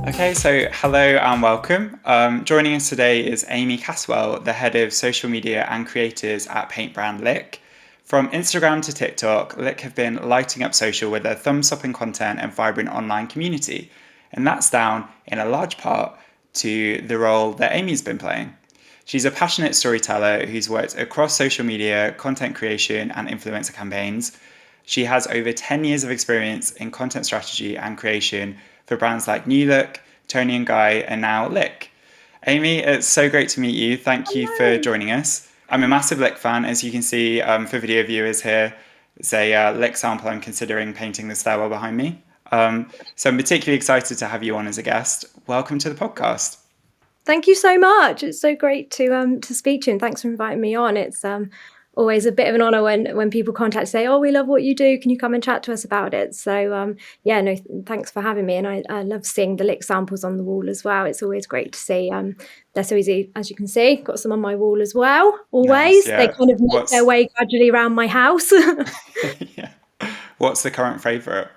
Okay, so hello and welcome. Joining us today is Amie Caswell, the head of social media and creators at paint brand Lick. From Instagram to TikTok, Lick have been lighting up social with their thumbs-upping content and vibrant online community. And that's down in a large part to the role that Amie's been playing. She's a passionate storyteller who's worked across social media, content creation, and influencer campaigns. She has over 10 years of experience in content strategy and creation for brands like New Look, Tony and Guy, and now Lick. Amie, it's so great to meet you. Thank you for Hello. joining us. I'm a massive Lick fan, as you can see for video viewers here. It's a Lick sample I'm considering painting the stairwell behind me. So I'm particularly excited to have you on as a guest. Welcome to the podcast. Thank you so much. It's so great to speak to you, and thanks for inviting me on. It's always a bit of an honour when people contact say, "Oh, we love what you do. Can you come and chat to us about it?" So yeah, no, thanks for having me. And I love seeing the Lick samples on the wall as well. It's always great to see. They're so easy, as you can see. Got some on my wall as well. Nice, Always, they yeah. kind of make their What's way gradually around my house. yeah. What's the current favourite?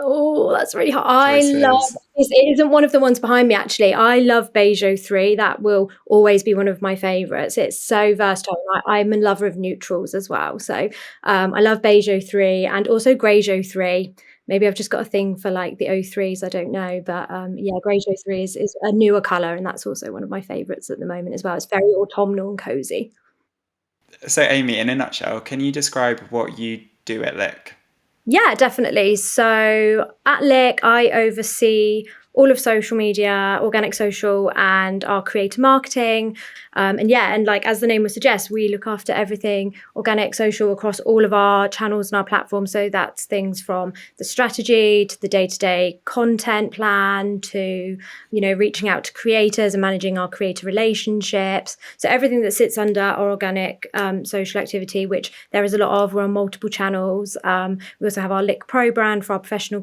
Oh, that's really hard. I love Choices. this. It isn't one of the ones behind me, actually. I love Beige 03. That will always be one of my favourites. It's so versatile. I'm a lover of neutrals as well. So I love Beige 03 and also Greige 03. Maybe I've just got a thing for like the 03s. I don't know. But yeah, Greige 03 is a newer colour. And that's also one of my favourites at the moment as well. It's very autumnal and cosy. So, Amie, in a nutshell, can you describe what you do at Lick? Yeah, definitely. So at Lick, I oversee all of social media, organic social, and our creator marketing. And yeah, and like as the name would suggest, we look after everything organic social across all of our channels and our platforms. So that's things from the strategy to the day-to-day content plan to, reaching out to creators and managing our creator relationships. So everything that sits under our organic social activity, which there is a lot of, we're on multiple channels. We also have our Lick Pro brand for our professional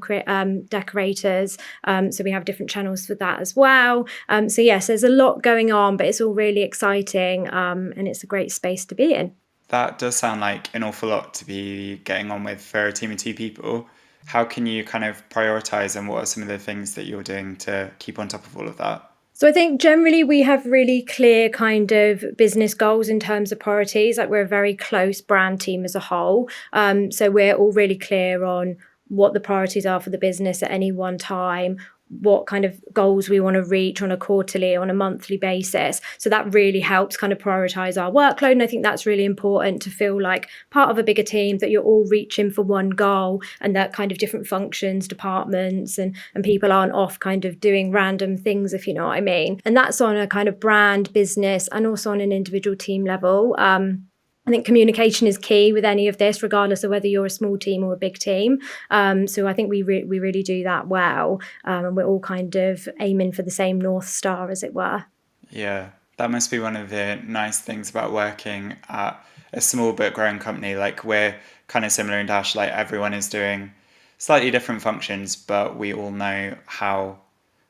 decorators. So we have different channels for that as well. So yes, there's a lot going on, but it's all really exciting, and it's a great space to be in. That does sound like an awful lot to be getting on with for a team of two people. How can you kind of prioritize, and what are some of the things that you're doing to keep on top of all of that? So I think generally we have really clear kind of business goals in terms of priorities. Like we're a very close brand team as a whole. So we're all really clear on what the priorities are for the business at any one time, what kind of goals we want to reach on a quarterly, on a monthly basis. So that really helps kind of prioritize our workload. And I think that's really important to feel like part of a bigger team, that you're all reaching for one goal and that kind of different functions, departments and people aren't off kind of doing random things, if you know what I mean. And that's on a kind of brand, business, and also on an individual team level. I think communication is key with any of this, regardless of whether you're a small team or a big team. So I think we really do that well, and we're all kind of aiming for the same North Star, as it were. Yeah, that must be one of the nice things about working at a small but growing company. Like we're kind of similar in Dash, like everyone is doing slightly different functions, but we all know how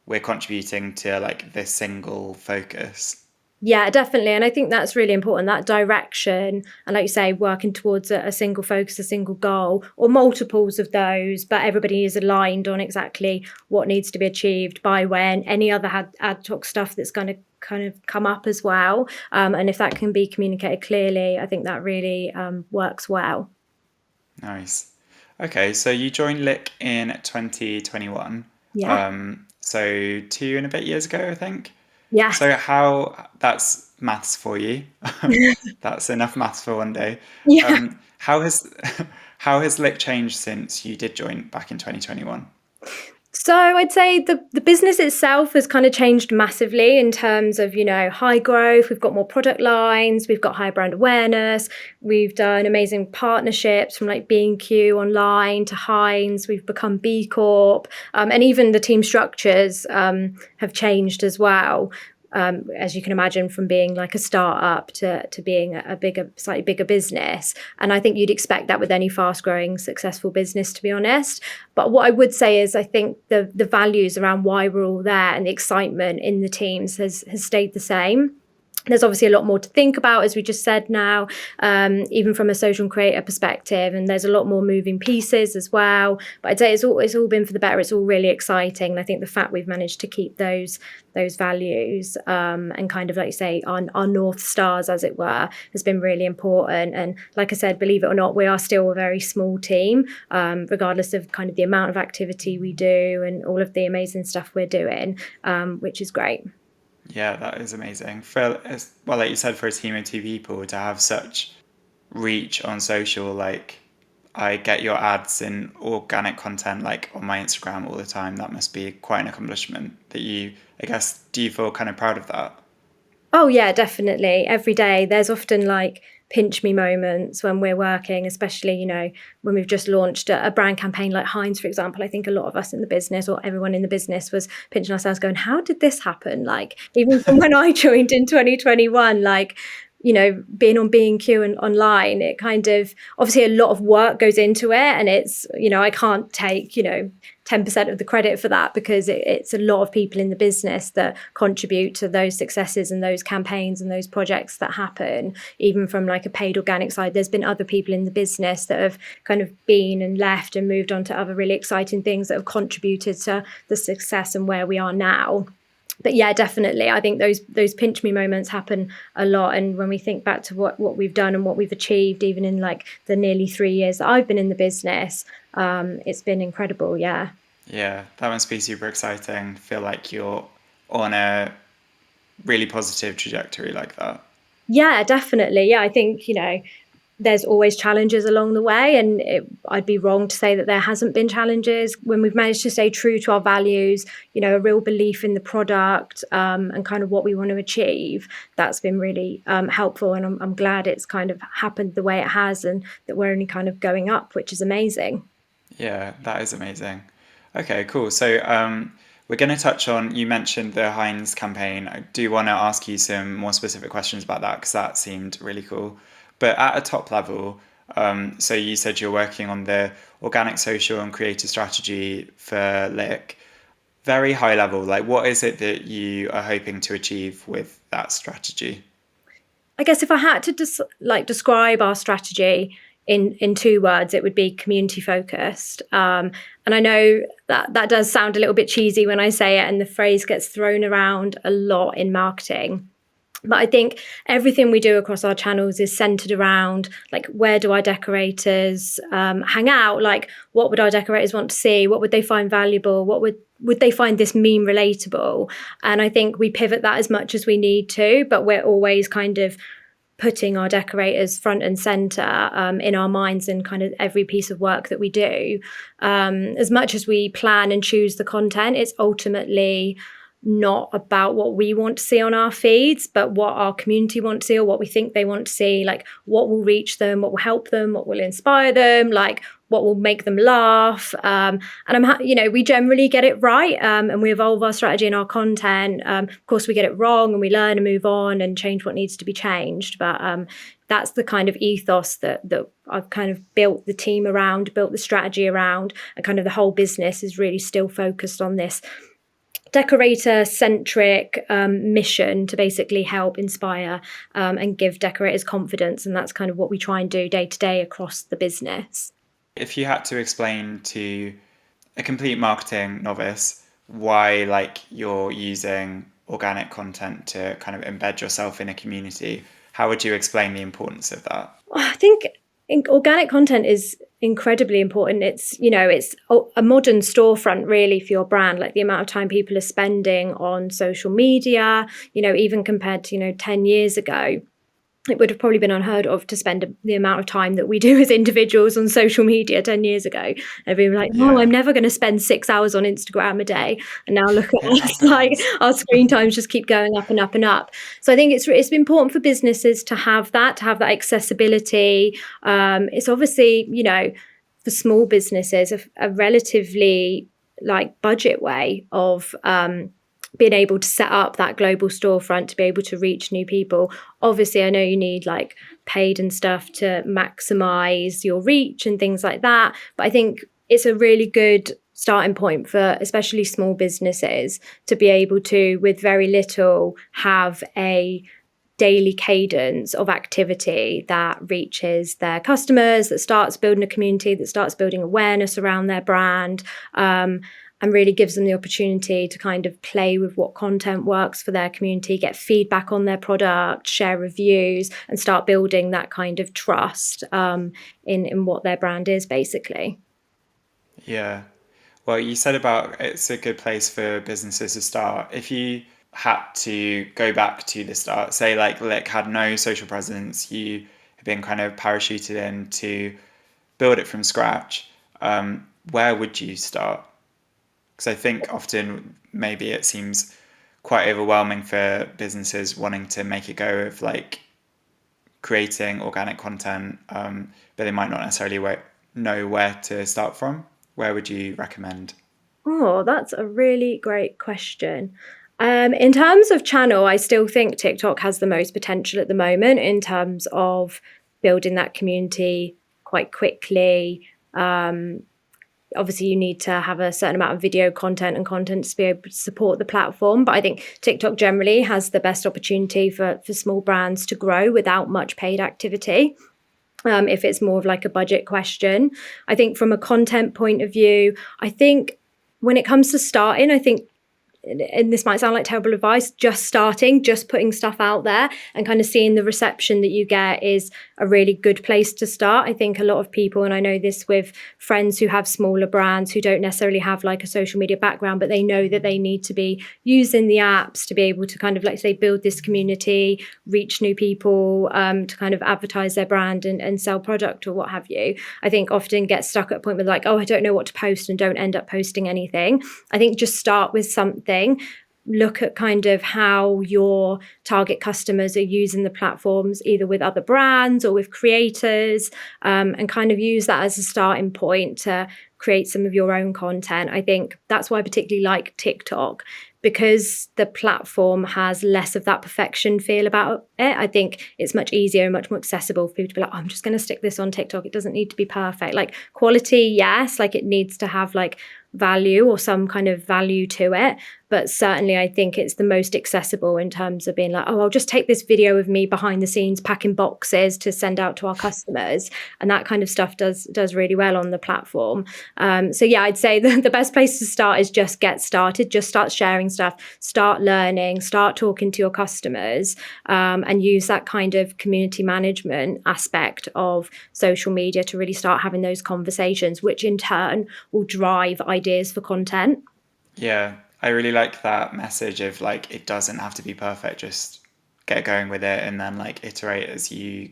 we're contributing to like this single focus. Yeah, definitely. And I think that's really important, that direction. And like you say, working towards a single focus, a single goal, or multiples of those, but everybody is aligned on exactly what needs to be achieved by when, any other ad hoc stuff that's going to kind of come up as well. And if that can be communicated clearly, I think that really works well. Nice. Okay, so you joined Lick in 2021. Yeah. So 2 and a bit years ago, I think. Yes. So how that's maths for you. That's enough maths for one day. Yeah. How has how has Lick changed since you did join back in 2021? So I'd say the business itself has kind of changed massively in terms of, high growth. We've got more product lines, we've got high brand awareness, we've done amazing partnerships from like B&Q online to Heinz, we've become B Corp, and even the team structures have changed as well. As you can imagine, from being like a startup to being a bigger, slightly bigger business. And I think you'd expect that with any fast growing, successful business, to be honest. But what I would say is I think the values around why we're all there and the excitement in the teams has stayed the same. There's obviously a lot more to think about, as we just said now, even from a social creator perspective, and there's a lot more moving pieces as well. But I'd say it's all been for the better. It's all really exciting. And I think the fact we've managed to keep those values and kind of, like you say, our North Stars, as it were, has been really important. And like I said, believe it or not, we are still a very small team, regardless of kind of the amount of activity we do and all of the amazing stuff we're doing, which is great. Yeah, that is amazing. Well, like you said, for a team of two people to have such reach on social, like I get your ads in organic content like on my Instagram all the time. That must be quite an accomplishment that I guess, do you feel kind of proud of that? Oh yeah, definitely. Every day there's often like pinch me moments when we're working, especially, when we've just launched a brand campaign like Heinz, for example. I think a lot of us in the business, or everyone in the business, was pinching ourselves going, how did this happen? Like, even from when I joined in 2021, like, being on B&Q and online, it kind of, obviously a lot of work goes into it, and it's, I can't take, 10% of the credit for that, because it's a lot of people in the business that contribute to those successes and those campaigns and those projects that happen. Even from like a paid organic side, there's been other people in the business that have kind of been and left and moved on to other really exciting things that have contributed to the success and where we are now. But yeah, definitely, I think those pinch me moments happen a lot. And when we think back to what we've done and what we've achieved, even in like the nearly 3 years that I've been in the business, it's been incredible. Yeah. Yeah, that must be super exciting. Feel like you're on a really positive trajectory like that. Yeah, definitely. Yeah, I think, there's always challenges along the way, and I'd be wrong to say that there hasn't been challenges. When we've managed to stay true to our values, a real belief in the product, and kind of what we want to achieve, that's been really helpful. And I'm glad it's kind of happened the way it has, and that we're only kind of going up, which is amazing. Yeah, that is amazing. Okay, cool. So we're going to touch on, you mentioned the Heinz campaign. I do want to ask you some more specific questions about that because that seemed really cool. But at a top level, so you said you're working on the organic, social, and creative strategy for Lick. Very high level, like what is it that you are hoping to achieve with that strategy? I guess if I had to describe our strategy in 2 words, it would be community focused. And I know that does sound a little bit cheesy when I say it, and the phrase gets thrown around a lot in marketing. But I think everything we do across our channels is centered around, like, where do our decorators hang out? Like, what would our decorators want to see? What would they find valuable? What would they find this meme relatable? And I think we pivot that as much as we need to, but we're always kind of putting our decorators front and center in our minds and kind of every piece of work that we do. As much as we plan and choose the content, it's ultimately not about what we want to see on our feeds, but what our community want to see, or what we think they want to see, like what will reach them, what will help them, what will inspire them, like what will make them laugh. And we generally get it right, and we evolve our strategy and our content. Of course, we get it wrong, and we learn and move on and change what needs to be changed. But that's the kind of ethos that I've kind of built the team around, built the strategy around, and kind of the whole business is really still focused on this decorator-centric mission to basically help inspire and give decorators confidence. And that's kind of what we try and do day to day across the business. If you had to explain to a complete marketing novice why like you're using organic content to kind of embed yourself in a community, how would you explain the importance of that? I think organic content is incredibly important. It's a modern storefront really for your brand, like the amount of time people are spending on social media, even compared to 10 years ago, it would have probably been unheard of to spend the amount of time that we do as individuals on social media 10 years ago. Everyone was like, no, I'm never going to spend 6 hours on Instagram a day. And now look at us, like our screen times just keep going up and up and up. So I think it's important for businesses to have that accessibility. It's obviously, for small businesses, a relatively like budget way of being able to set up that global storefront to be able to reach new people. Obviously, I know you need like paid and stuff to maximize your reach and things like that. But I think it's a really good starting point for especially small businesses to be able to, with very little, have a daily cadence of activity that reaches their customers, that starts building a community, that starts building awareness around their brand, and really gives them the opportunity to kind of play with what content works for their community, get feedback on their product, share reviews, and start building that kind of trust in what their brand is, basically. Yeah. Well, you said about it's a good place for businesses to start. If you had to go back to the start, say like Lick had no social presence, you have been kind of parachuted in to build it from scratch, where would you start? Because I think often maybe it seems quite overwhelming for businesses wanting to make a go of like creating organic content, but they might not necessarily know where to start from. Where would you recommend? Oh, that's a really great question. In terms of channel, I still think TikTok has the most potential at the moment in terms of building that community quite quickly. Obviously, you need to have a certain amount of video content and content to be able to support the platform. But I think TikTok generally has the best opportunity for small brands to grow without much paid activity. If it's more of like a budget question. I think from a content point of view, I think when it comes to starting, I think, and this might sound like terrible advice, just starting, just putting stuff out there and kind of seeing the reception that you get is a really good place to start. I think a lot of people, and I know this with friends who have smaller brands who don't necessarily have like a social media background, but they know that they need to be using the apps to be able to kind of, like say, build this community, reach new people, to kind of advertise their brand and sell product or what have you. I think often get stuck at a point where like, oh, I don't know what to post, and don't end up posting anything. I think just start with something. Look at kind of how your target customers are using the platforms, either with other brands or with creators, and kind of use that as a starting point to create some of your own content. I think that's why I particularly like TikTok, because the platform has less of that perfection feel about it. I think it's much easier and much more accessible for people to be like, oh, I'm just going to stick this on TikTok. It doesn't need to be perfect. Like quality, yes, like it needs to have like value or some kind of value to it, but certainly I think it's the most accessible in terms of being like, oh, I'll just take this video of me behind the scenes packing boxes to send out to our customers, and that kind of stuff does really well on the platform. So yeah, I'd say the best place to start is just get started, just start sharing stuff, start learning, start talking to your customers, and use that kind of community management aspect of social media to really start having those conversations, which in turn will drive ideas for content. Yeah, I really like that message of like it doesn't have to be perfect, just get going with it and then like iterate as you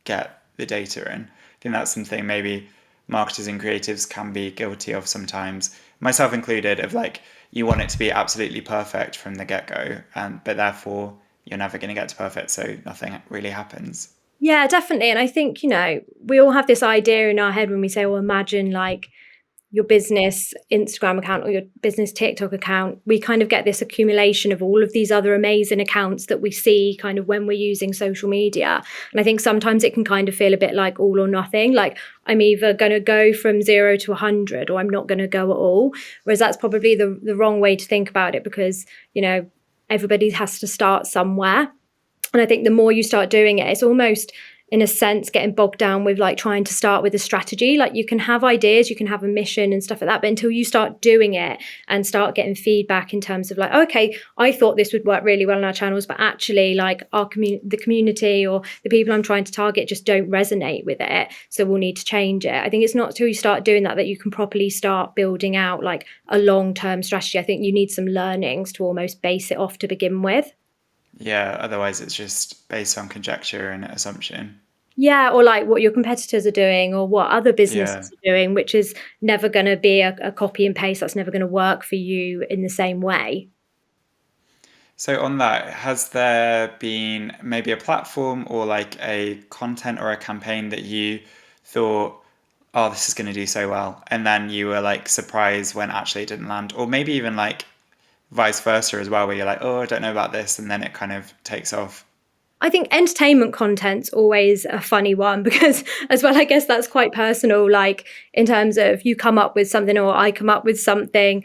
get the data in. I think that's something maybe marketers and creatives can be guilty of sometimes, myself included, of like you want it to be absolutely perfect from the get-go, and but therefore you're never going to get to perfect, so nothing really happens. Yeah, definitely. And I think, we all have this idea in our head when we say, well, imagine like your business Instagram account or your business TikTok account. We kind of get this accumulation of all of these other amazing accounts that we see kind of when we're using social media. And I think sometimes it can kind of feel a bit like all or nothing. Like I'm either going to go from 0 to 100 or I'm not going to go at all. Whereas that's probably the wrong way to think about it, because, everybody has to start somewhere. And I think the more you start doing it, it's almost, in a sense, getting bogged down with like trying to start with a strategy. Like you can have ideas, you can have a mission and stuff like that, but until you start doing it and start getting feedback in terms of like, okay, I thought this would work really well on our channels, but actually like the community or the people I'm trying to target just don't resonate with it, so we'll need to change it. I think it's not till you start doing that you can properly start building out like a long-term strategy. I think you need some learnings to almost base it off to begin with. Yeah, otherwise it's just based on conjecture and assumption. Yeah, or like what your competitors are doing or what other Yeah. businesses are doing, which is never going to be a copy and paste. That's never going to work for you in the same way. So on that, has there been maybe a platform or like a content or a campaign that you thought, oh, this is going to do so well, and then you were like surprised when actually it didn't land, or maybe even like vice versa as well, where you're like, oh, I don't know about this, and then it kind of takes off. I think entertainment content's always a funny one because, as well, I guess that's quite personal. Like in terms of you come up with something or I come up with something,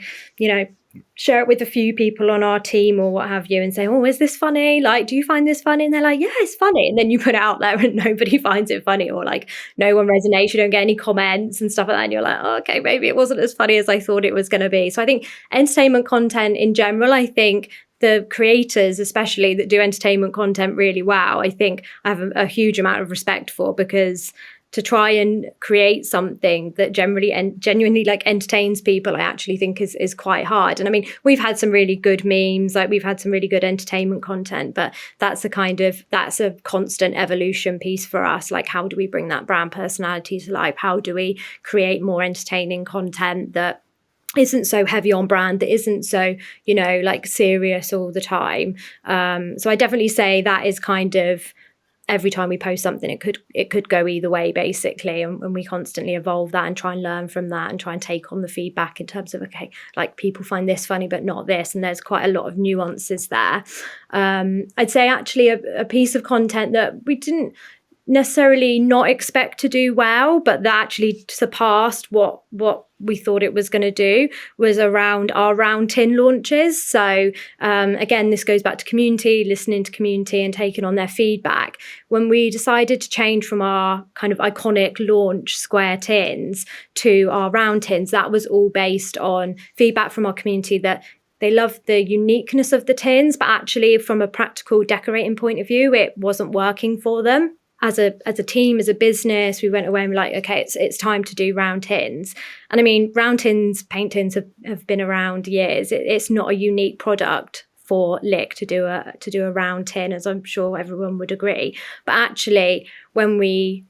share it with a few people on our team or what have you and say, oh, is this funny? Like, do you find this funny? And they're like, yeah, it's funny. And then you put it out there and nobody finds it funny, or like no one resonates, you don't get any comments and stuff like that. And you're like, oh, okay, maybe it wasn't as funny as I thought it was going to be. So I think entertainment content in general, I think the creators, especially that do entertainment content really well, I think I have a huge amount of respect for, because to try and create something that generally and genuinely like entertains people, I actually think is quite hard. And I mean, we've had some really good memes, like we've had some really good entertainment content, but that's a constant evolution piece for us. Like, how do we bring that brand personality to life? How do we create more entertaining content that isn't so heavy on brand, that isn't so, like serious all the time? So I definitely say that is kind of, every time we post something, it could go either way, basically, and we constantly evolve that and try and learn from that and try and take on the feedback in terms of, okay, like people find this funny but not this, and there's quite a lot of nuances there. I'd say actually a piece of content that we didn't necessarily not expect to do well, but that actually surpassed what we thought it was going to do, was around our round tin launches. So again, this goes back to community, listening to community and taking on their feedback. When we decided to change from our kind of iconic launch square tins to our round tins, that was all based on feedback from our community that they loved the uniqueness of the tins, but actually from a practical decorating point of view, it wasn't working for them. As a team, as a business, we went away and were like, okay, it's time to do round tins. And I mean, round tins, paint tins have been around years. It's not a unique product for Lick to do a round tin, as I'm sure everyone would agree. But actually, when we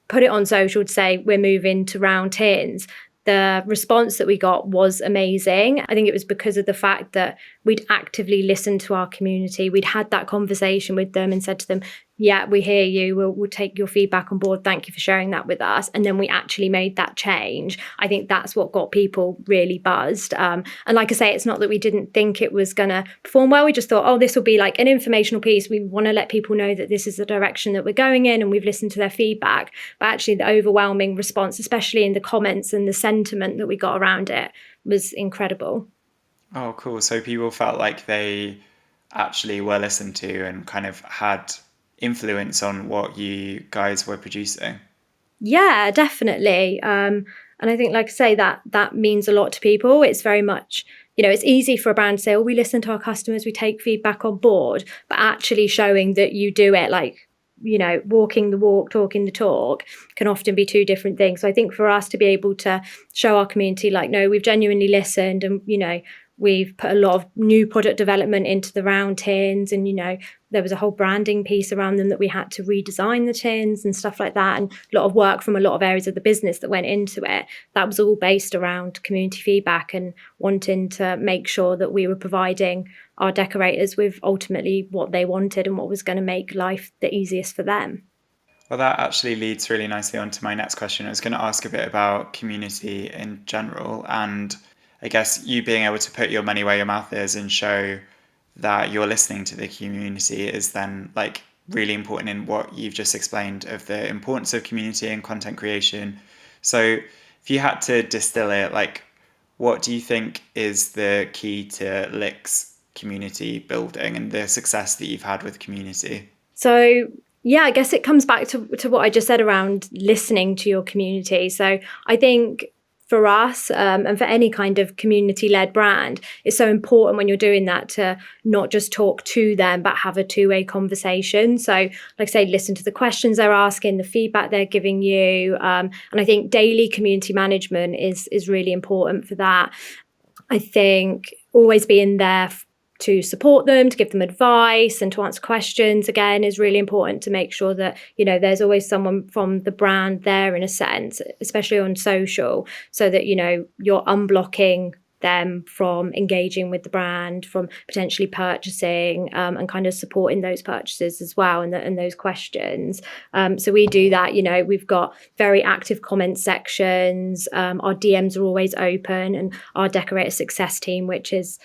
put it on social to say we're moving to round tins, the response that we got was amazing. I think it was because of the fact that we'd actively listened to our community. We'd had that conversation with them and said to them, yeah, we hear you. We'll take your feedback on board. Thank you for sharing that with us. And then we actually made that change. I think that's what got people really buzzed. And like I say, it's not that we didn't think it was going to perform well. We just thought, oh, this will be like an informational piece. We want to let people know that this is the direction that we're going in, and we've listened to their feedback. But actually the overwhelming response, especially in the comments and the sentiment that we got around it, was incredible. Oh, cool. So people felt like they actually were listened to and kind of had influence on what you guys were producing. Yeah, definitely. And I think, like I say, that means a lot to people. It's very much, it's easy for a brand to say, oh, we listen to our customers, we take feedback on board, but actually showing that you do it, like, walking the walk, talking the talk, can often be two different things. So I think for us to be able to show our community, like, no, we've genuinely listened, and, we've put a lot of new product development into the round tins, and, there was a whole branding piece around them that we had to redesign the tins and stuff like that, and a lot of work from a lot of areas of the business that went into it. That was all based around community feedback and wanting to make sure that we were providing our decorators with ultimately what they wanted and what was going to make life the easiest for them. Well, that actually leads really nicely on to my next question. I was going to ask a bit about community in general, and I guess you being able to put your money where your mouth is and show that you're listening to the community is then like really important in what you've just explained of the importance of community and content creation. So if you had to distill it, like, what do you think is the key to Lick's community building and the success that you've had with community? So yeah, I guess it comes back to what I just said around listening to your community. So I think for us, and for any kind of community-led brand, it's so important when you're doing that to not just talk to them, but have a two-way conversation. So, like I say, listen to the questions they're asking, the feedback they're giving you, and I think daily community management is really important for that. I think always being there to support them, to give them advice and to answer questions, again, is really important to make sure that, there's always someone from the brand there in a sense, especially on social, so that, you're unblocking them from engaging with the brand, from potentially purchasing, and kind of supporting those purchases as well, and those questions. So we do that, we've got very active comment sections. Our DMs are always open, and our decorator success team, which is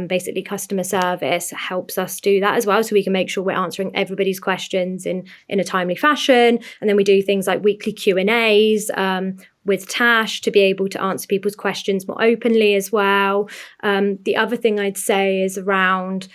basically customer service, helps us do that as well, so we can make sure we're answering everybody's questions in a timely fashion. And then we do things like weekly Q&As, with Tash to be able to answer people's questions more openly as well. The other thing I'd say is around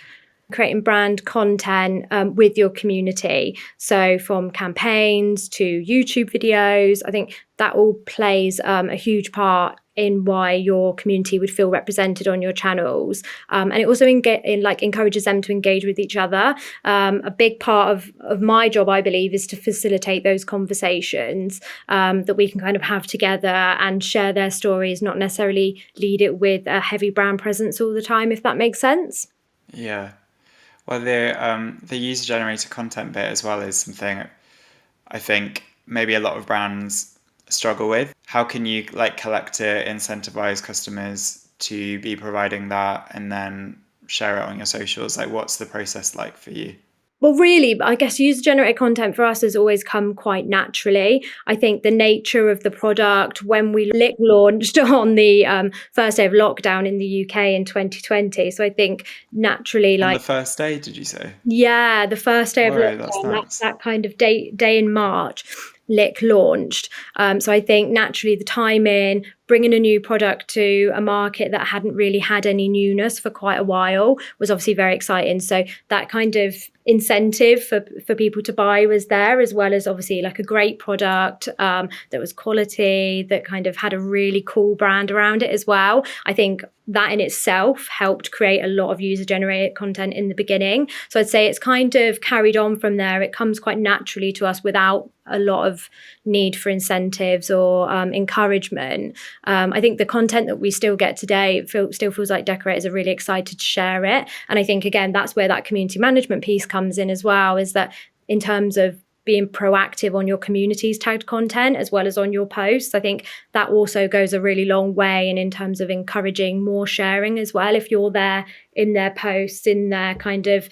creating brand content with your community. So from campaigns to YouTube videos, I think that all plays a huge part in why your community would feel represented on your channels. And it also encourages them to engage with each other. A big part of my job, I believe, is to facilitate those conversations that we can kind of have together and share their stories, not necessarily lead it with a heavy brand presence all the time, if that makes sense. Yeah. Well, the user generated content bit as well is something I think maybe a lot of brands struggle with. How can you like collect to incentivize customers to be providing that and then share it on your socials? Like, what's the process like for you? Well, really, I guess user-generated content for us has always come quite naturally. I think the nature of the product, when we Lick launched on the first day of lockdown in the UK in 2020, so I think naturally, On the like, first day, did you say? yeah, the first day of Whoa, that's lockdown, nuts. that kind of day in March, Lick launched. So I think naturally the timing, bringing a new product to a market that hadn't really had any newness for quite a while was obviously very exciting. So that kind of incentive for people to buy was there, as well as obviously like a great product that was quality, that kind of had a really cool brand around it as well. I think that in itself helped create a lot of user generated content in the beginning. So I'd say it's kind of carried on from there. It comes quite naturally to us without a lot of need for incentives or encouragement. I think the content that we still get today still feels like decorators are really excited to share it. And I think, again, that's where that community management piece comes in as well, is that in terms of being proactive on your community's tagged content as well as on your posts, I think that also goes a really long way. And in terms of encouraging more sharing as well, if you're there in their posts, in their kind of,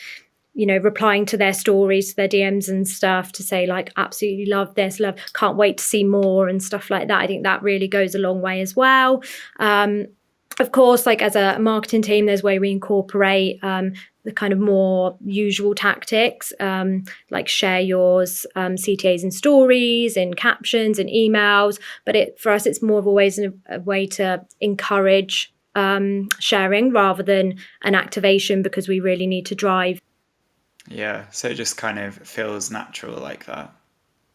replying to their stories, to their DMs and stuff, to say like, absolutely love this, can't wait to see more and stuff like that. I think that really goes a long way as well. Of course, like as a marketing team, there's where we incorporate the kind of more usual tactics, like share yours, CTAs and stories, in captions and emails. But for us, it's more of always a way to encourage sharing rather than an activation, because we really need to drive. Yeah, so it just kind of feels natural like that.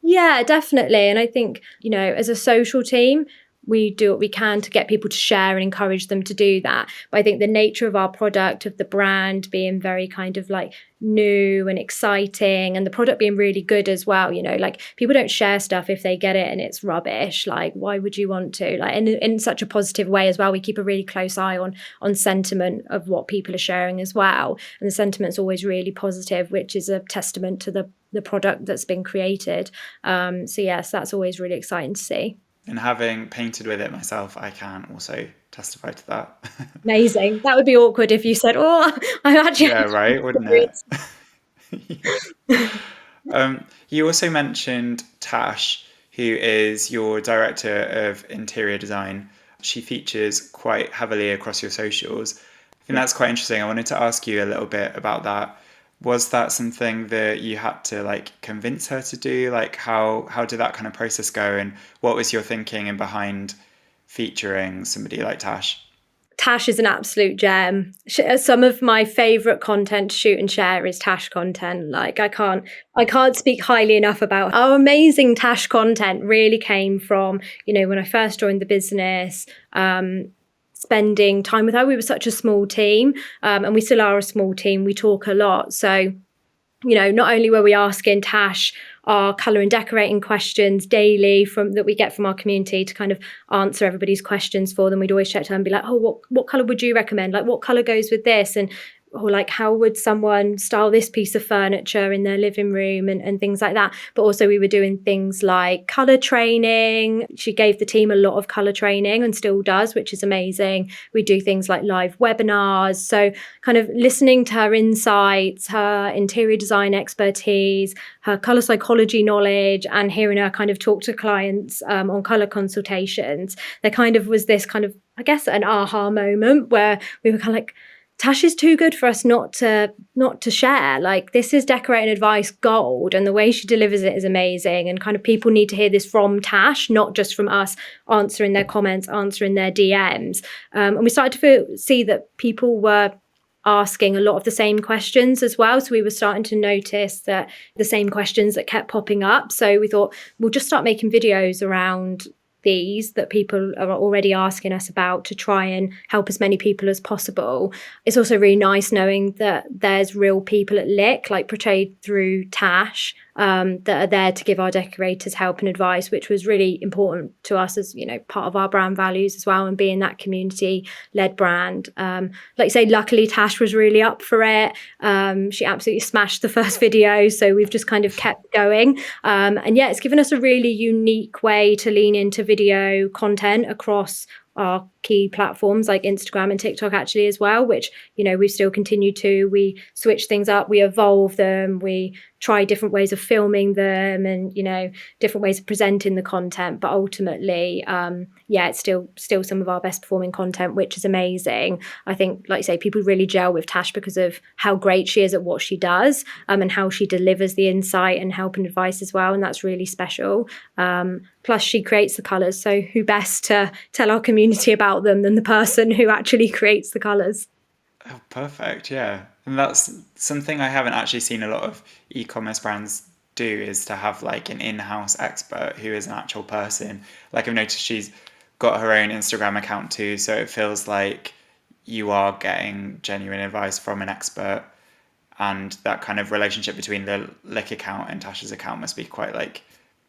Yeah, definitely. And I think, as a social team, we do what we can to get people to share and encourage them to do that. But I think the nature of our product, of the brand being very kind of like new and exciting, and the product being really good as well, like people don't share stuff if they get it and it's rubbish. Like, why would you want to? Like, in such a positive way as well. We keep a really close eye on sentiment of what people are sharing as well. And the sentiment's always really positive, which is a testament to the product that's been created. So yes, that's always really exciting to see. And having painted with it myself, I can also testify to that. Amazing. That would be awkward if you said, "Oh, I actually." Yeah, right, wouldn't it? You also mentioned Tash, who is your director of interior design. She features quite heavily across your socials. I think that's quite interesting. I wanted to ask you a little bit about that. Was that something that you had to like convince her to do? Like how did that kind of process go, and what was your thinking and behind featuring somebody like Tash? Tash is an absolute gem. Some of my favorite content to shoot and share is Tash content. Like I can't speak highly enough about our amazing Tash content. Really came from, when I first joined the business, spending time with her. We were such a small team, and we still are a small team. We talk a lot. So, not only were we asking Tash our colour and decorating questions daily that we get from our community to kind of answer everybody's questions for them, we'd always check her and be like, oh, what colour would you recommend? Like, what colour goes with this? And or like, how would someone style this piece of furniture in their living room, and things like that. But also we were doing things like colour training. She gave the team a lot of colour training and still does, which is amazing. We do things like live webinars. So kind of listening to her insights, her interior design expertise, her colour psychology knowledge, and hearing her kind of talk to clients on colour consultations, there kind of was this kind of, I guess, an aha moment where we were kind of like, Tash is too good for us not to share. Like, this is decorating advice gold, and the way she delivers it is amazing. And kind of people need to hear this from Tash, not just from us answering their comments, answering their DMs. And we started to see that people were asking a lot of the same questions as well. So we were starting to notice that the same questions that kept popping up. So we thought we'll just start making videos around these that people are already asking us about, to try and help as many people as possible. It's also really nice knowing that there's real people at Lick, like portrayed through Tash, that are there to give our decorators help and advice, which was really important to us as, part of our brand values as well, and being that community-led brand. Like you say, luckily Tash was really up for it. She absolutely smashed the first video, so we've just kind of kept going. And yeah, it's given us a really unique way to lean into video content across our key platforms like Instagram and TikTok actually as well, which, we still continue to. We switch things up, we evolve them, we try different ways of filming them, and, different ways of presenting the content. But ultimately, it's still some of our best performing content, which is amazing. I think, like you say, people really gel with Tash because of how great she is at what she does, and how she delivers the insight and help and advice as well. And that's really special. Plus, she creates the colours. So who best to tell our community about them than the person who actually creates the colours? Oh, perfect. Yeah. And that's something I haven't actually seen a lot of e-commerce brands do, is to have like an in-house expert who is an actual person. Like, I've noticed she's got her own Instagram account too, so it feels like you are getting genuine advice from an expert, and that kind of relationship between the Lick account and Tasha's account must be quite like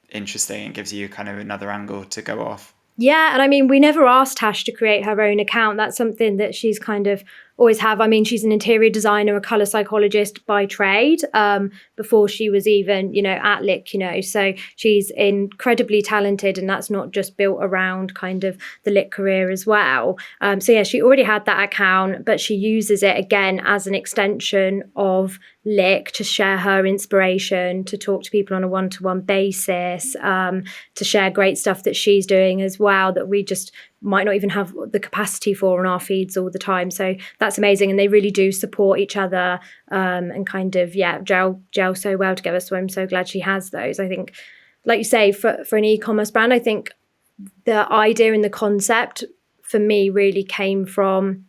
interesting. It gives you kind of another angle to go off. Yeah, and I mean, we never asked Tash to create her own account. That's something that she's kind of always have. I mean, she's an interior designer, a colour psychologist by trade, before she was even, at Lick, so she's incredibly talented, and that's not just built around kind of the Lick career as well. So yeah, she already had that account, but she uses it again as an extension of Lick to share her inspiration, to talk to people on a one-to-one basis, to share great stuff that she's doing as well, that we just might not even have the capacity for on our feeds all the time. So that's amazing. And they really do support each other, and kind of, gel so well together. So I'm so glad she has those. I think, like you say, for an e-commerce brand, I think the idea and the concept for me really came from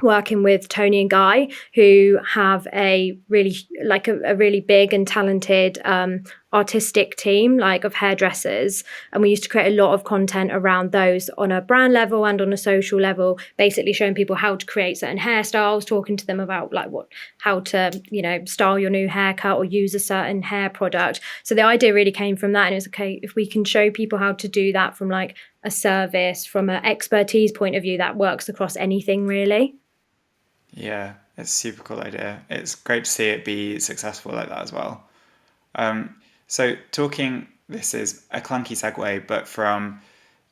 working with Tony and Guy, who have a really big and talented artistic team, like, of hairdressers, and we used to create a lot of content around those on a brand level and on a social level, basically showing people how to create certain hairstyles, talking to them about how to style your new haircut or use a certain hair product. So the idea really came from that, and it was, okay, if we can show people how to do that from like a service, from an expertise point of view, that works across anything really. Yeah, it's a super cool idea. It's great to see it be successful like that as well. So talking, this is a clunky segue, but from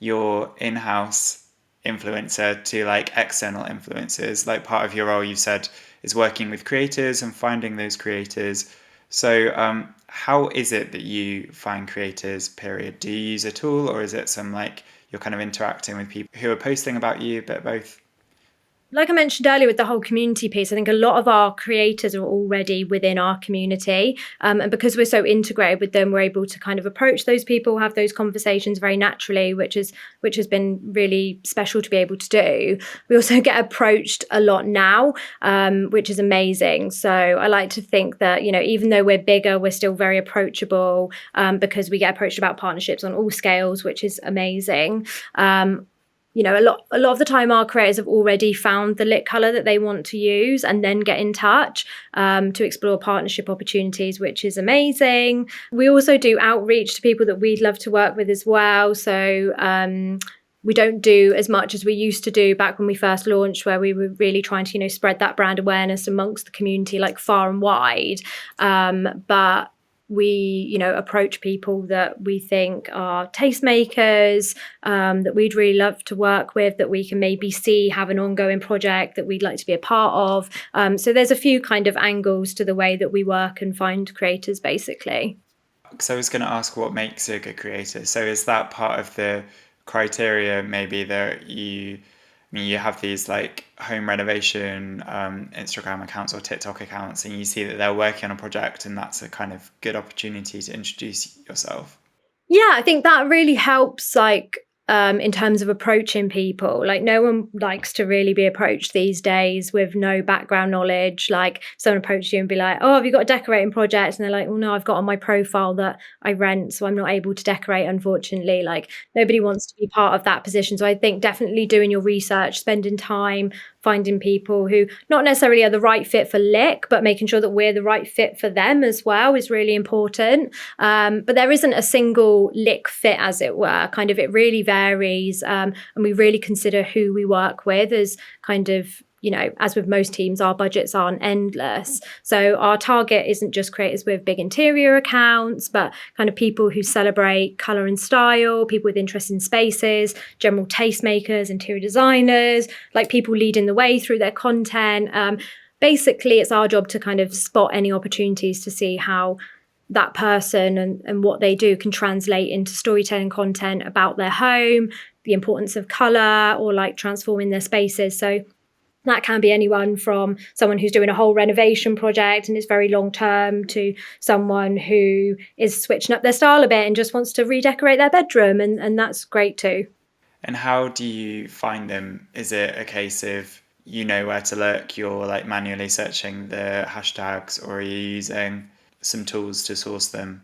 your in-house influencer to like external influencers, like part of your role you said is working with creators and finding those creators. So how is it that you find creators, period? Do you use a tool, or is it some like you're kind of interacting with people who are posting about you, a bit of both? Like I mentioned earlier with the whole community piece, I think a lot of our creators are already within our community. And because we're so integrated with them, we're able to kind of approach those people, have those conversations very naturally, which has been really special to be able to do. We also get approached a lot now, which is amazing. So I like to think that, even though we're bigger, we're still very approachable, because we get approached about partnerships on all scales, which is amazing. A lot of the time our creators have already found the Lick colour that they want to use, and then get in touch to explore partnership opportunities, which is amazing. We also do outreach to people that we'd love to work with as well. So we don't do as much as we used to do back when we first launched, where we were really trying to, spread that brand awareness amongst the community, like, far and wide. But we, approach people that we think are tastemakers, that we'd really love to work with, that we can maybe see have an ongoing project that we'd like to be a part of. So there's a few kind of angles to the way that we work and find creators, basically. So I was going to ask, what makes a good creator? So is that part of the criteria maybe that you I mean, you have these like home renovation Instagram accounts or TikTok accounts, and you see that they're working on a project, and that's a kind of good opportunity to introduce yourself. Yeah, I think that really helps, like, in terms of approaching people. Like, no one likes to really be approached these days with no background knowledge. Like, someone approaches you and be like, "Oh, have you got a decorating project?" And they're like, "Well, no, I've got on my profile that I rent, so I'm not able to decorate, unfortunately." Like, nobody wants to be part of that position. So I think definitely doing your research, spending time, finding people who not necessarily are the right fit for Lick, but making sure that we're the right fit for them as well is really important. But there isn't a single Lick fit, as it were. Kind of, it really varies, and we really consider who we work with as kind of, as with most teams, our budgets aren't endless. So our target isn't just creators with big interior accounts, but kind of people who celebrate color and style, people with interest in spaces, general tastemakers, interior designers, like people leading the way through their content. Basically, it's our job to kind of spot any opportunities to see how that person and what they do can translate into storytelling content about their home, the importance of color, or like transforming their spaces. So that can be anyone from someone who's doing a whole renovation project and is very long term, to someone who is switching up their style a bit and just wants to redecorate their bedroom, and that's great too. And how do you find them? Is it a case of you know where to look, you're like manually searching the hashtags, or are you using some tools to source them?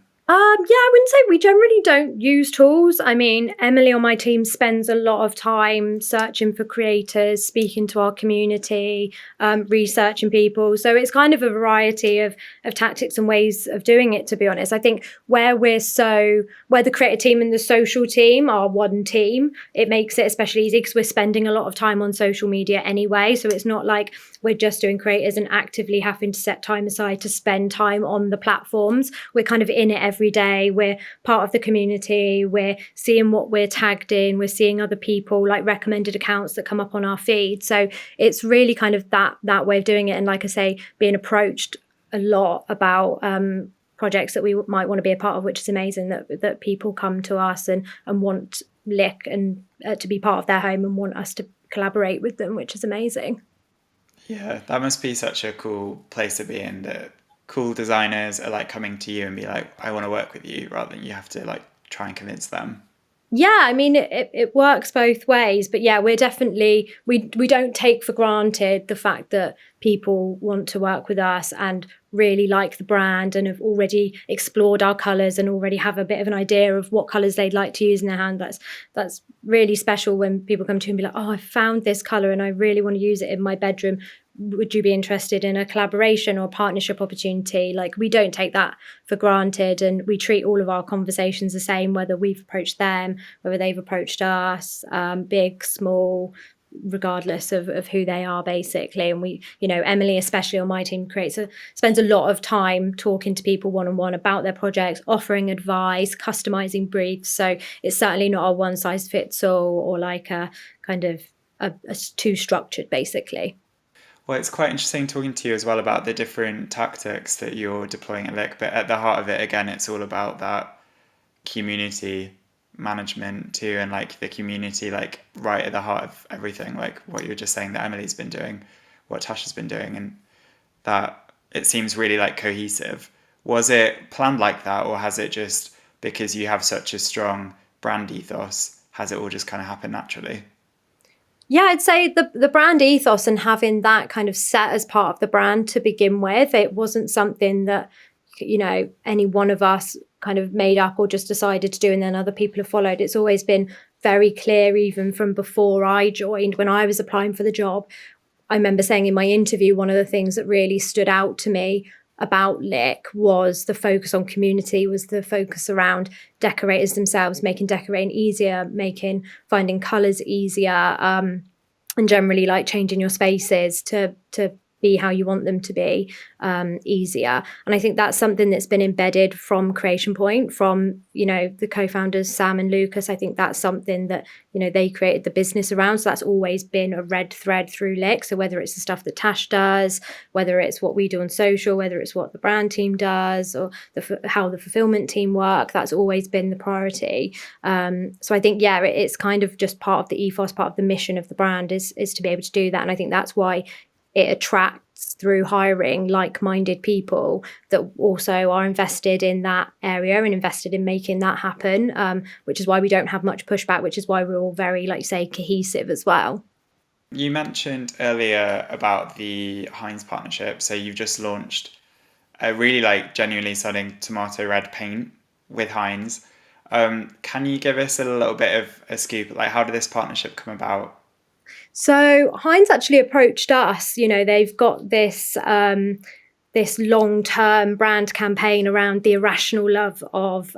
Yeah, I wouldn't say we generally don't use tools. I mean, Emily on my team spends a lot of time searching for creators, speaking to our community, researching people. So it's kind of a variety of tactics and ways of doing it, to be honest. I think where the creative team and the social team are one team, it makes it especially easy because we're spending a lot of time on social media anyway. So it's not like we're just doing creators and actively having to set time aside to spend time on the platforms. We're kind of in it every day. We're part of the community. We're seeing what we're tagged in. We're seeing other people, like recommended accounts that come up on our feed. So it's really kind of that way of doing it. And like I say, being approached a lot about projects that we might want to be a part of, which is amazing that people come to us and want Lick and to be part of their home and want us to collaborate with them, which is amazing. Yeah, that must be such a cool place to be in, that cool designers are like coming to you and be like, I want to work with you, rather than you have to like try and convince them. Yeah, I mean, it works both ways, but yeah, we're definitely, we don't take for granted the fact that people want to work with us and really like the brand and have already explored our colours and already have a bit of an idea of what colours they'd like to use in their hand. That's really special when people come to you and be like, "Oh, I found this colour and I really want to use it in my bedroom. Would you be interested in a collaboration or partnership opportunity?" Like, we don't take that for granted, and we treat all of our conversations the same, whether we've approached them, whether they've approached us, big, small, regardless of who they are, basically. And we, Emily, especially on my team, spends a lot of time talking to people one-on-one about their projects, offering advice, customizing briefs. So it's certainly not a one size fits all, or like a kind of a too structured, basically. Well, it's quite interesting talking to you as well about the different tactics that you're deploying at Lick, but at the heart of it, again, it's all about that community management too, and like the community, like right at the heart of everything, like what you were just saying that Emily's been doing, what Tasha's been doing, and that it seems really like cohesive. Was it planned like that, or has it just, because you have such a strong brand ethos, has it all just kind of happened naturally? Yeah, I'd say the brand ethos and having that kind of set as part of the brand to begin with, it wasn't something that, any one of us kind of made up or just decided to do and then other people have followed. It's always been very clear, even from before I joined, when I was applying for the job. I remember saying in my interview, one of the things that really stood out to me about Lick was the focus on community, was the focus around decorators themselves, making decorating easier, making finding colours easier, and generally like changing your spaces to be how you want them to be easier. And I think that's something that's been embedded from Creation Point, from, you know, the co-founders, Sam and Lucas. I think that's something that, you know, they created the business around. So that's always been a red thread through Lick. So whether it's the stuff that Tash does, whether it's what we do on social, whether it's what the brand team does, or how the fulfillment team work, that's always been the priority. So I think, yeah, it's kind of just part of the ethos, part of the mission of the brand is to be able to do that. And I think that's why it attracts, through hiring like-minded people that also are invested in that area and invested in making that happen, which is why we don't have much pushback, which is why we're all very, like, say, cohesive as well. You mentioned earlier about the Heinz partnership. So you've just launched a really like genuinely stunning tomato red paint with Heinz. Can you give us a little bit of a scoop? Like, how did this partnership come about? So Heinz actually approached us. You know, they've got this this long-term brand campaign around the irrational love of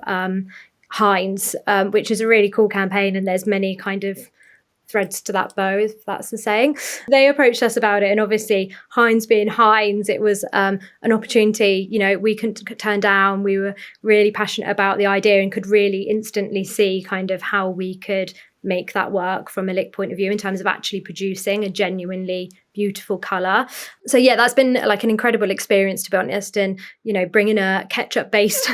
Heinz, which is a really cool campaign, and there's many kind of threads to that bow, if that's the saying. They approached us about it, and obviously Heinz being Heinz, it was an opportunity, you know, we couldn't turn down. We were really passionate about the idea and could really instantly see kind of how we could make that work from a Lick point of view in terms of actually producing a genuinely beautiful colour. So yeah, that's been like an incredible experience, to be honest. And, you know, bringing a ketchup based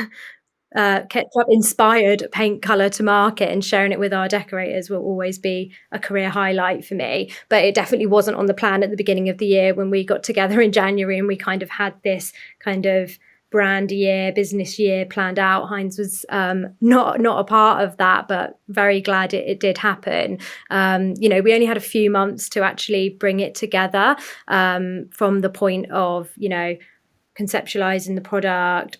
ketchup inspired paint colour to market and sharing it with our decorators will always be a career highlight for me. But it definitely wasn't on the plan at the beginning of the year when we got together in January and we kind of had this kind of brand year, business year planned out. Heinz was not a part of that, but very glad it did happen. You know, we only had a few months to actually bring it together, from the point of, you know, conceptualizing the product,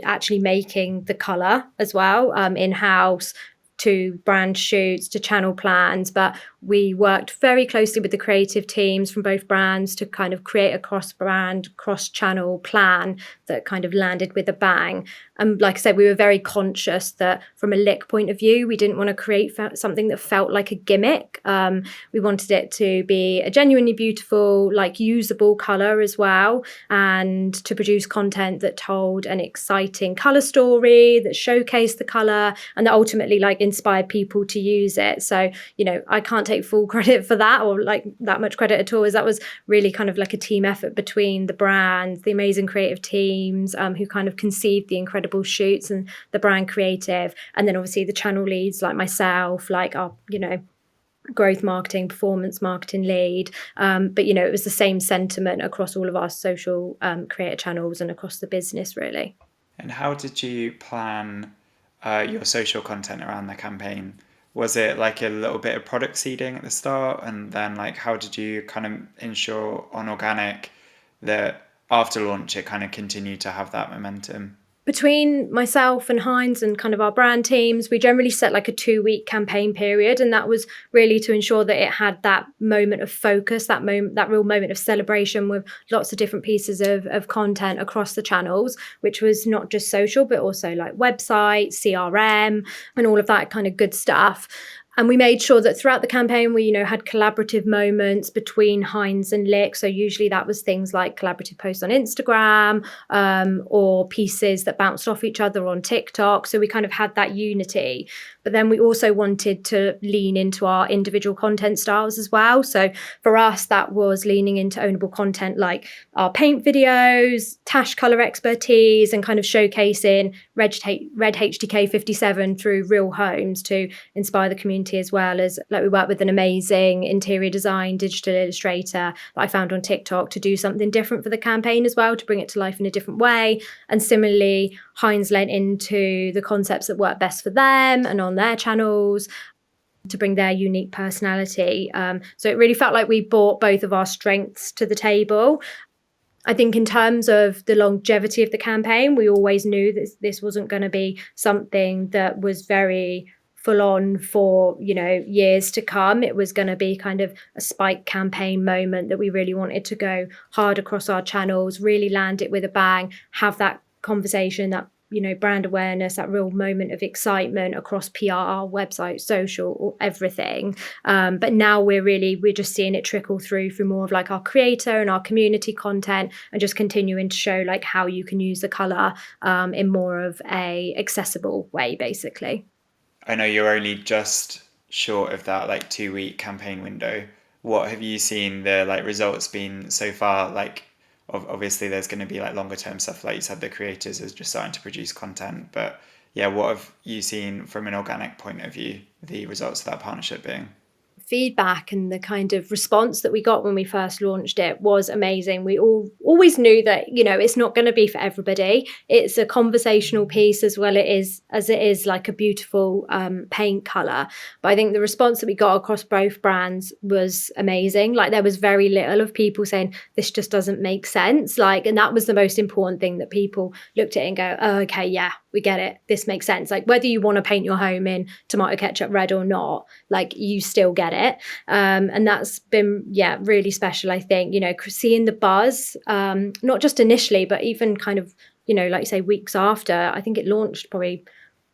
actually making the colour as well, in-house, to brand shoots, to channel plans. But we worked very closely with the creative teams from both brands to kind of create a cross-brand, cross-channel plan that kind of landed with a bang. And like I said, we were very conscious that from a Lick point of view, we didn't want to create something that felt like a gimmick. We wanted it to be a genuinely beautiful, like usable colour as well, and to produce content that told an exciting colour story, that showcased the colour, and that ultimately like inspired people to use it. So, you know, I can't take full credit for that, or like that much credit at all, as that was really kind of like a team effort between the brand, the amazing creative teams who kind of conceived the incredible shoots, and the brand creative, and then obviously the channel leads like myself, like our, you know, growth marketing, performance marketing lead. But, you know, it was the same sentiment across all of our social creator channels and across the business, really. And how did you plan your social content around the campaign? Was it like a little bit of product seeding at the start? And then like, how did you kind of ensure on organic that after launch, it kind of continued to have that momentum? Between myself and Heinz and kind of our brand teams, we generally set like a 2-week campaign period. And that was really to ensure that it had that moment of focus, that real moment of celebration with lots of different pieces of content across the channels, which was not just social, but also like website, CRM, and all of that kind of good stuff. And we made sure that throughout the campaign, we, you know, had collaborative moments between Heinz and Lick. So usually that was things like collaborative posts on Instagram, or pieces that bounced off each other on TikTok. So we kind of had that unity. But then we also wanted to lean into our individual content styles as well. So for us, that was leaning into ownable content like our paint videos, Tash color expertise, and kind of showcasing Red HDK 57 through real homes to inspire the community, as well as like we work with an amazing interior design digital illustrator that I found on TikTok to do something different for the campaign as well, to bring it to life in a different way. And similarly, Heinz lent into the concepts that work best for them and on their channels to bring their unique personality. So it really felt like we brought both of our strengths to the table. I think in terms of the longevity of the campaign, we always knew that this wasn't going to be something that was very full on for, you know, years to come. It was going to be kind of a spike campaign moment that we really wanted to go hard across our channels, really land it with a bang, have that conversation, that brand awareness, that real moment of excitement across PR, website, social, everything. But now we're just seeing it trickle through more of like our creator and our community content, and just continuing to show like how you can use the color in more of a accessible way, basically. I know you're only just short of that like 2 week campaign window. What have you seen the like results been so far? Like obviously there's going to be like longer term stuff, like you said, the creators are just starting to produce content, but yeah, what have you seen from an organic point of view, the results of that partnership being? Feedback and the kind of response that we got when we first launched it was amazing. We always knew that it's not going to be for everybody. It's a conversational piece as well as it is like a beautiful paint color. But I think the response that we got across both brands was amazing. Like there was very little of people saying this just doesn't make sense. Like, and that was the most important thing, that people looked at it and go, oh, okay, yeah, we get it. This makes sense. Like whether you want to paint your home in tomato ketchup red or not, like you still get it. And that's been, really special, I think, seeing the buzz, not just initially, but even kind of, like you say, weeks after. I think it launched probably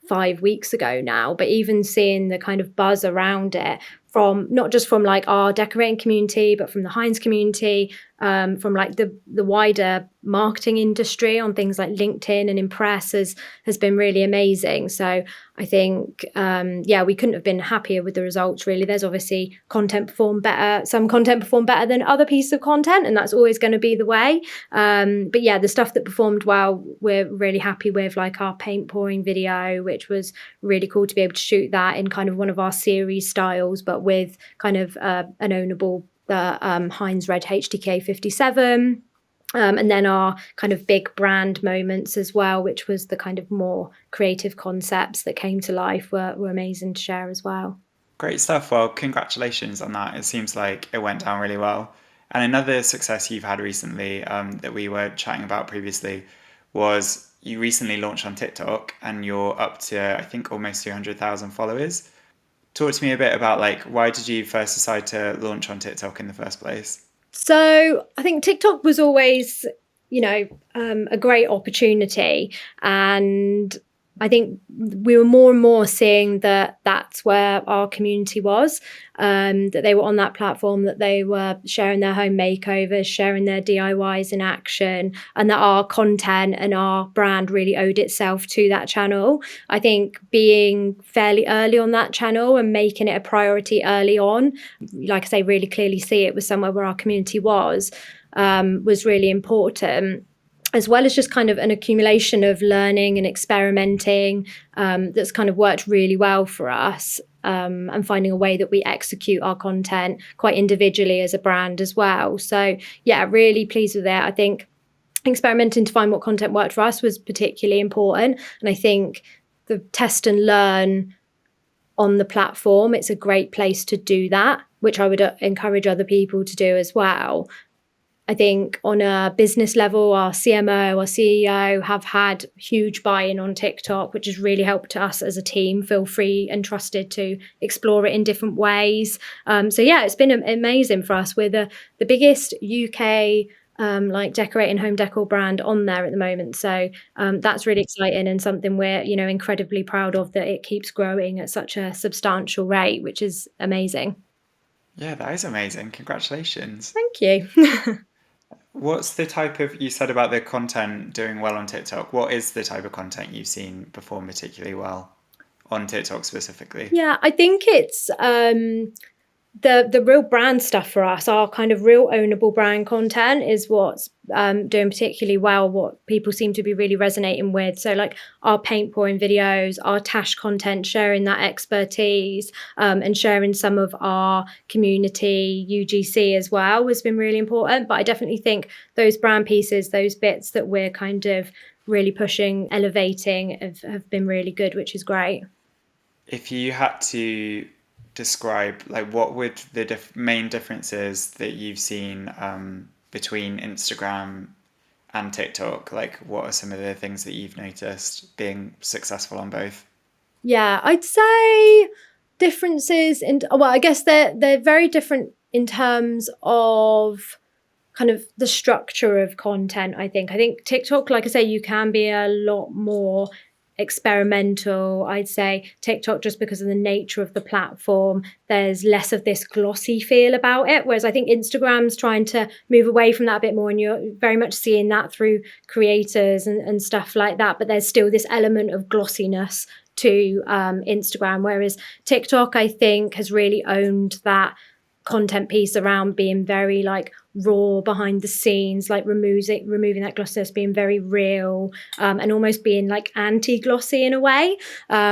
5 weeks ago now, but even seeing the kind of buzz around it, from not just from like our decorating community, but from the Heinz community, from like the wider marketing industry on things like LinkedIn and Impress has been really amazing. So I think, we couldn't have been happier with the results, really. There's obviously content perform better. Some content perform better than other pieces of content, and that's always going to be the way. But yeah, the stuff that performed well, we're really happy with, like our paint pouring video, which was really cool to be able to shoot that in kind of one of our series styles, but with kind of an ownable Heinz Red HDK 57. And then our kind of big brand moments as well, which was the kind of more creative concepts that came to life, were amazing to share as well. Great stuff. Well, congratulations on that. It seems like it went down really well. And another success you've had recently, that we were chatting about previously, was you recently launched on TikTok and you're up to, I think, almost 200,000 followers. Talk to me a bit about like, why did you first decide to launch on TikTok in the first place? So I think TikTok was always, a great opportunity. And I think we were more and more seeing that that's where our community was, that they were on that platform, that they were sharing their home makeovers, sharing their DIYs in action, and that our content and our brand really owed itself to that channel. I think being fairly early on that channel and making it a priority early on, like I say, really clearly see it was somewhere where our community was really important, as well as just kind of an accumulation of learning and experimenting that's kind of worked really well for us, and finding a way that we execute our content quite individually as a brand as well. So yeah, really pleased with it. I think experimenting to find what content worked for us was particularly important. And I think the test and learn on the platform, it's a great place to do that, which I would encourage other people to do as well. I think on a business level, our CMO, our CEO have had huge buy-in on TikTok, which has really helped us as a team feel free and trusted to explore it in different ways. So yeah, it's been amazing for us. We're the biggest UK like decorating home decor brand on there at the moment. So that's really exciting, and something we're incredibly proud of, that it keeps growing at such a substantial rate, which is amazing. Yeah, that is amazing. Congratulations. Thank you. What's the type of, you said about the content doing well on TikTok. What is the type of content you've seen perform particularly well on TikTok specifically? Yeah, I think it's the real brand stuff for us. Our kind of real ownable brand content is what's doing particularly well, what people seem to be really resonating with. So like our paint pouring videos, our Tash content, sharing that expertise, and sharing some of our community UGC as well has been really important. But I definitely think those brand pieces, those bits that we're kind of really pushing, elevating, have been really good, which is great. If you had to describe, like, what would the main differences that you've seen between Instagram and TikTok? Like, what are some of the things that you've noticed being successful on both? Yeah, I'd say differences in, well, I guess they're very different in terms of kind of the structure of content. I think TikTok, like I say, you can be a lot more experimental. I'd say TikTok, just because of the nature of the platform, there's less of this glossy feel about it, whereas I think Instagram's trying to move away from that a bit more, and you're very much seeing that through creators and stuff like that, but there's still this element of glossiness to Instagram, whereas TikTok, I think, has really owned that content piece around being very like raw, behind the scenes, like removing that glossiness, being very real, and almost being like anti-glossy in a way,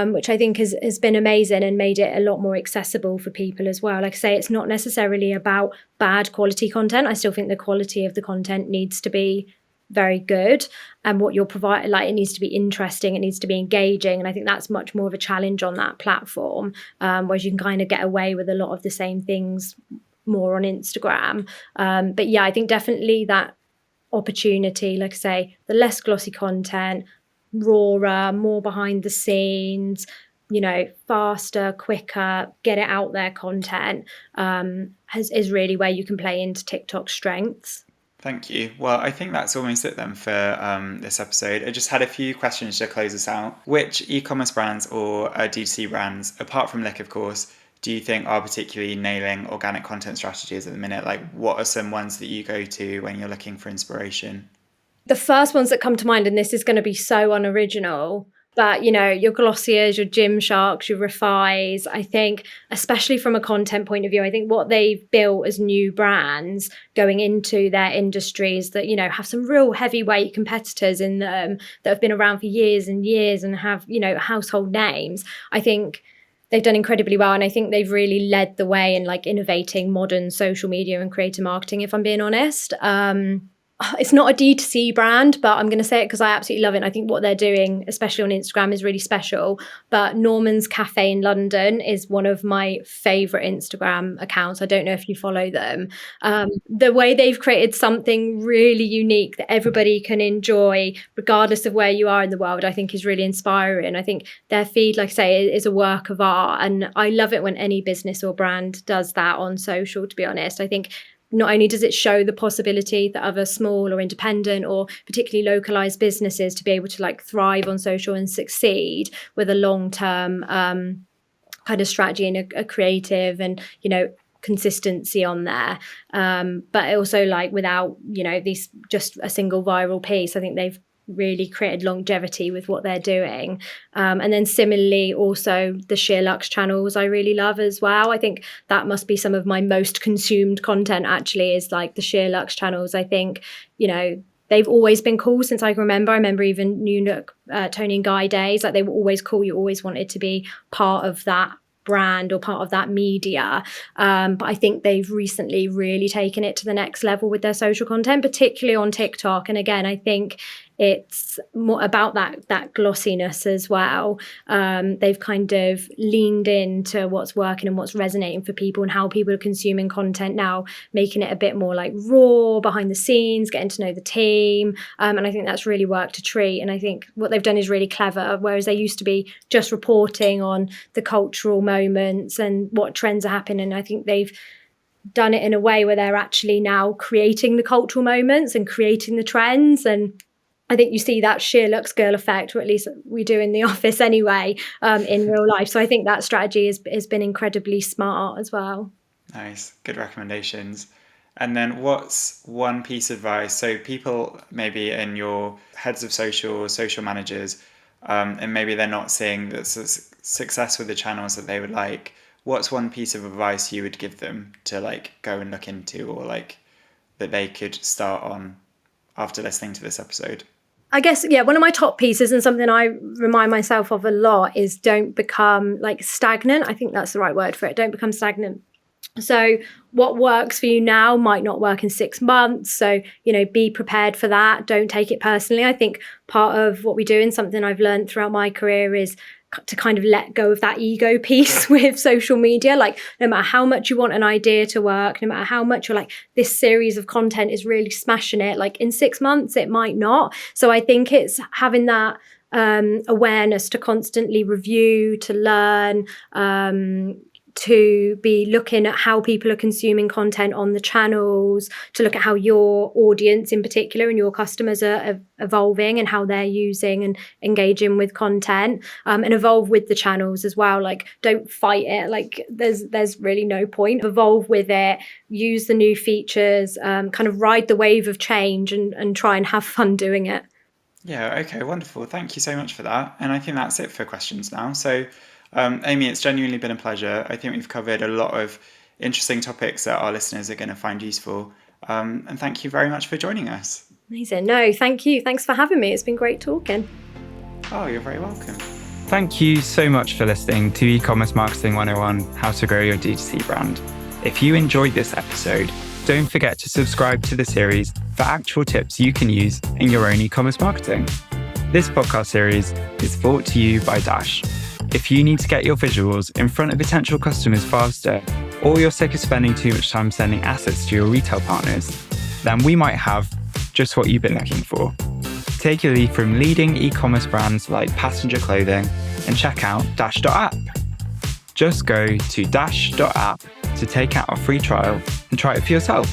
which I think has been amazing and made it a lot more accessible for people as well. Like I say, it's not necessarily about bad quality content. I still think the quality of the content needs to be very good, and what you're providing, like, it needs to be interesting, it needs to be engaging, and I think that's much more of a challenge on that platform, whereas you can kind of get away with a lot of the same things more on Instagram. But yeah, I think definitely that opportunity, like I say, the less glossy content, rawer, more behind the scenes, faster, quicker, get it out there content, is really where you can play into TikTok's strengths. Thank you. Well, I think that's almost it then for this episode. I just had a few questions to close us out. Which e-commerce brands or D2C brands, apart from Lick, of course, do you think are particularly nailing organic content strategies at the minute? Like, what are some ones that you go to when you're looking for inspiration? The first ones that come to mind, and this is going to be so unoriginal, but your Glossiers, your Gymsharks, your Refies, I think, especially from a content point of view, I think what they've built as new brands going into their industries that, have some real heavyweight competitors in them that have been around for years and years and have, household names, I think they've done incredibly well. And I think they've really led the way in like innovating modern social media and creator marketing, if I'm being honest. It's not a D2C brand, but I'm going to say it because I absolutely love it. And I think what they're doing, especially on Instagram, is really special. But Norman's Cafe in London is one of my favorite Instagram accounts. I don't know if you follow them. The way they've created something really unique that everybody can enjoy, regardless of where you are in the world, I think is really inspiring. I think their feed, like I say, is a work of art. And I love it when any business or brand does that on social, to be honest. I think not only does it show the possibility that other small or independent or particularly localized businesses to be able to like thrive on social and succeed with a long-term kind of strategy and a creative and, consistency on there. But also like without, these just a single viral piece, I think they've really created longevity with what they're doing. And then similarly also the Sheer Luxe channels I really love as well. I think that must be some of my most consumed content actually, is like the Sheer Luxe channels. I think they've always been cool since I can remember. I remember even New Look, Tony and Guy days, like they were always cool. You always wanted to be part of that brand or part of that media, but I think they've recently really taken it to the next level with their social content, particularly on TikTok. And again, I think it's more about that glossiness as well. They've kind of leaned into what's working and what's resonating for people and how people are consuming content now, making it a bit more like raw, behind the scenes, getting to know the team. And I think that's really worked a treat. And I think what they've done is really clever, whereas they used to be just reporting on the cultural moments and what trends are happening. I think they've done it in a way where they're actually now creating the cultural moments and creating the trends. And I think you see that Sheer Luxe girl effect, or at least we do in the office anyway, in real life. So I think that strategy has been incredibly smart as well. Nice, good recommendations. And then what's one piece of advice? So people maybe in your heads of social managers, and maybe they're not seeing the success with the channels that they would like. What's one piece of advice you would give them to like go and look into, or like that they could start on after listening to this episode? I guess, yeah, one of my top pieces and something I remind myself of a lot is don't become like stagnant. I think that's the right word for it. Don't become stagnant. So what works for you now might not work in 6 months. So, be prepared for that. Don't take it personally. I think part of what we do, and something I've learned throughout my career, is to kind of let go of that ego piece with social media. Like, no matter how much you want an idea to work, no matter how much you're like, this series of content is really smashing it, like in 6 months, it might not. So I think it's having that awareness to constantly review, to learn, to be looking at how people are consuming content on the channels, to look at how your audience in particular and your customers are evolving and how they're using and engaging with content, and evolve with the channels as well. Like, don't fight it. Like, there's really no point. Evolve with it, use the new features, kind of ride the wave of change and try and have fun doing it. Yeah, okay, wonderful. Thank you so much for that. And I think that's it for questions now. So, Amie, it's genuinely been a pleasure. I think we've covered a lot of interesting topics that our listeners are going to find useful. And thank you very much for joining us. Amazing. No, thank you. Thanks for having me. It's been great talking. Oh, you're very welcome. Thank you so much for listening to E-commerce Marketing 101, How to Grow Your D2C Brand. If you enjoyed this episode, don't forget to subscribe to the series for actual tips you can use in your own e-commerce marketing. This podcast series is brought to you by Dash. If you need to get your visuals in front of potential customers faster, or you're sick of spending too much time sending assets to your retail partners, then we might have just what you've been looking for. Take a lead from leading e-commerce brands like Passenger Clothing and check out Dash.app. Just go to Dash.app to take out a free trial and try it for yourself.